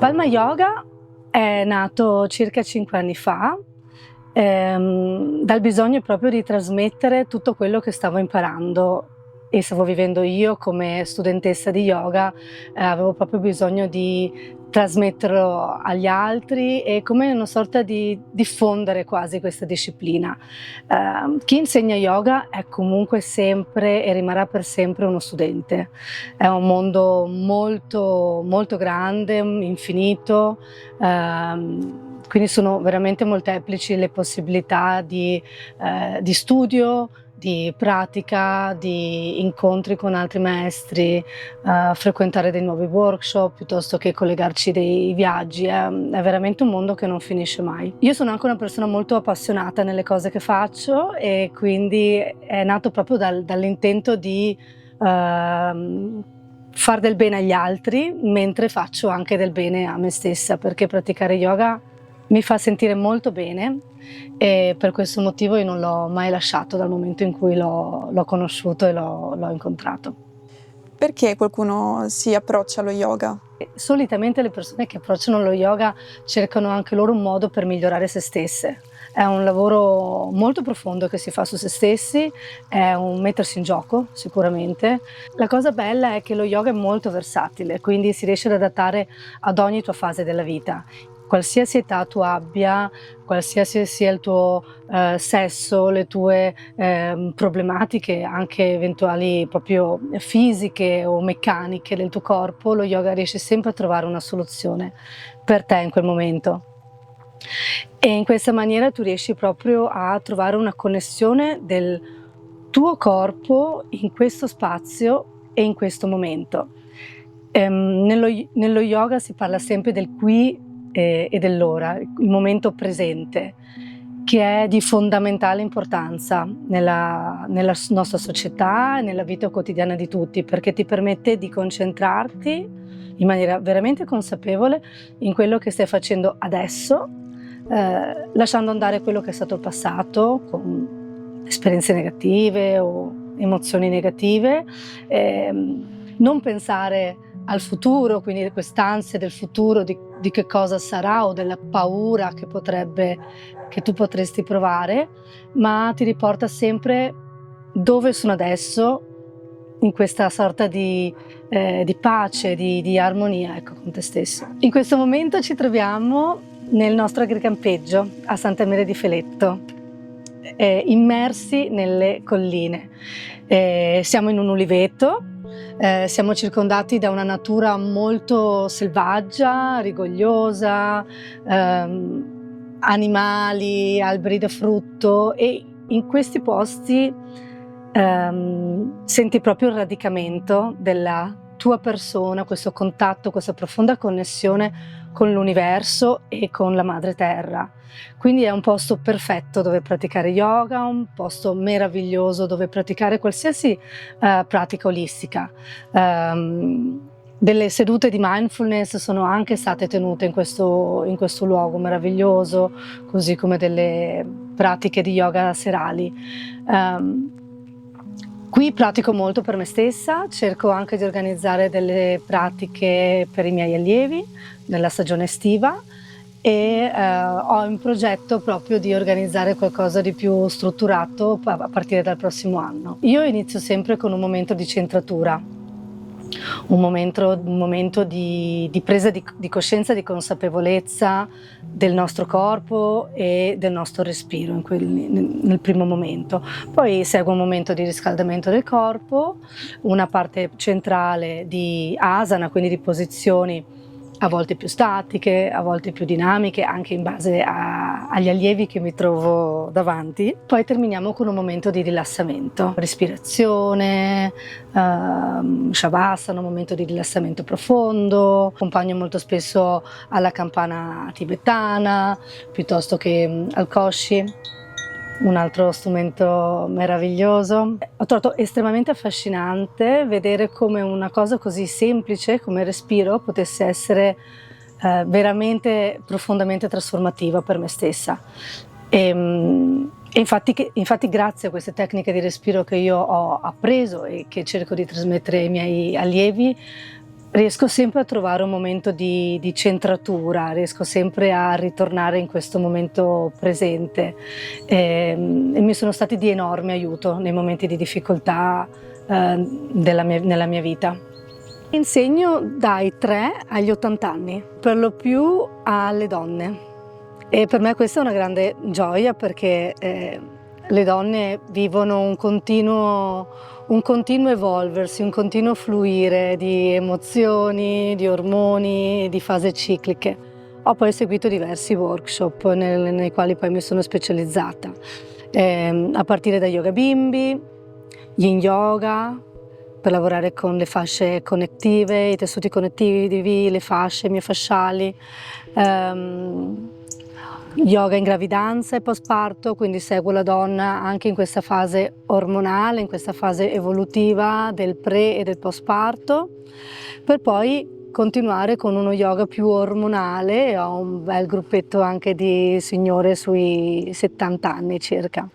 Palma Yoga è nato circa 5 anni fa dal bisogno proprio di trasmettere tutto quello che stavo imparando e stavo vivendo io come studentessa di yoga. Avevo proprio bisogno di trasmetterlo agli altri e come una sorta di diffondere quasi questa disciplina. Chi insegna yoga è comunque sempre e rimarrà per sempre uno studente. È un mondo molto, molto grande, infinito, quindi sono veramente molteplici le possibilità di studio, di pratica, di incontri con altri maestri, frequentare dei nuovi workshop piuttosto che collegarci dei viaggi. È veramente un mondo che non finisce mai. Io sono anche una persona molto appassionata nelle cose che faccio e quindi è nato proprio dall'intento di far del bene agli altri mentre faccio anche del bene a me stessa, perché praticare yoga mi fa sentire molto bene e per questo motivo io non l'ho mai lasciato dal momento in cui l'ho conosciuto e l'ho incontrato. Perché qualcuno si approccia allo yoga? Solitamente le persone che approcciano lo yoga cercano anche loro un modo per migliorare se stesse. È un lavoro molto profondo che si fa su se stessi, è un mettersi in gioco sicuramente. La cosa bella è che lo yoga è molto versatile, quindi si riesce ad adattare ad ogni tua fase della vita. Qualsiasi età tu abbia, qualsiasi sia il tuo sesso, le tue problematiche, anche eventuali proprio fisiche o meccaniche del tuo corpo, lo yoga riesce sempre a trovare una soluzione per te in quel momento. E in questa maniera tu riesci proprio a trovare una connessione del tuo corpo in questo spazio e in questo momento. Nello yoga si parla sempre del qui e dell'ora, il momento presente, che è di fondamentale importanza nella nostra società e nella vita quotidiana di tutti, perché ti permette di concentrarti in maniera veramente consapevole in quello che stai facendo adesso, lasciando andare quello che è stato il passato, con esperienze negative o emozioni negative, non pensare al futuro, quindi quest'ansia del futuro, di che cosa sarà o della paura che tu potresti provare, ma ti riporta sempre dove sono adesso, in questa sorta di pace, di armonia, ecco, con te stesso. In questo momento ci troviamo nel nostro agricampeggio a Santa Maria di Feletto, immersi nelle colline. Siamo in un uliveto. Siamo circondati da una natura molto selvaggia, rigogliosa, animali, alberi da frutto, e in questi posti senti proprio il radicamento della tua persona, questo contatto, questa profonda connessione con l'universo e con la madre terra. Quindi è un posto perfetto dove praticare yoga, un posto meraviglioso dove praticare qualsiasi pratica olistica. Delle sedute di mindfulness sono anche state tenute in questo luogo meraviglioso, così come delle pratiche di yoga serali. Qui pratico molto per me stessa, cerco anche di organizzare delle pratiche per i miei allievi nella stagione estiva e ho in progetto proprio di organizzare qualcosa di più strutturato a partire dal prossimo anno. Io inizio sempre con un momento di centratura, un momento di presa di coscienza, di consapevolezza del nostro corpo e del nostro respiro nel primo momento. Poi segue un momento di riscaldamento del corpo, una parte centrale di asana, quindi di posizioni a volte più statiche, a volte più dinamiche, anche in base agli allievi che mi trovo davanti. Poi terminiamo con un momento di rilassamento, respirazione, shavasana, un momento di rilassamento profondo. Accompagno molto spesso alla campana tibetana, piuttosto che al koshi, un altro strumento meraviglioso. Ho trovato estremamente affascinante vedere come una cosa così semplice come il respiro potesse essere veramente profondamente trasformativa per me stessa. E infatti grazie a queste tecniche di respiro che io ho appreso e che cerco di trasmettere ai miei allievi, Riesco sempre a trovare un momento di centratura, riesco sempre a ritornare in questo momento presente, e mi sono stati di enorme aiuto nei momenti di difficoltà, nella mia vita. Insegno dai 3 agli 80 anni, per lo più alle donne, e per me questa è una grande gioia perché le donne vivono un continuo evolversi, un continuo fluire di emozioni, di ormoni, di fasi cicliche. Ho poi seguito diversi workshop nei quali poi mi sono specializzata, a partire da yoga bimbi, yin yoga, per lavorare con le fasce connettive, i tessuti connettivi, le fasce miofasciali, yoga in gravidanza e postparto, quindi seguo la donna anche in questa fase ormonale, in questa fase evolutiva del pre e del postparto, per poi continuare con uno yoga più ormonale. Ho un bel gruppetto anche di signore sui 70 anni circa.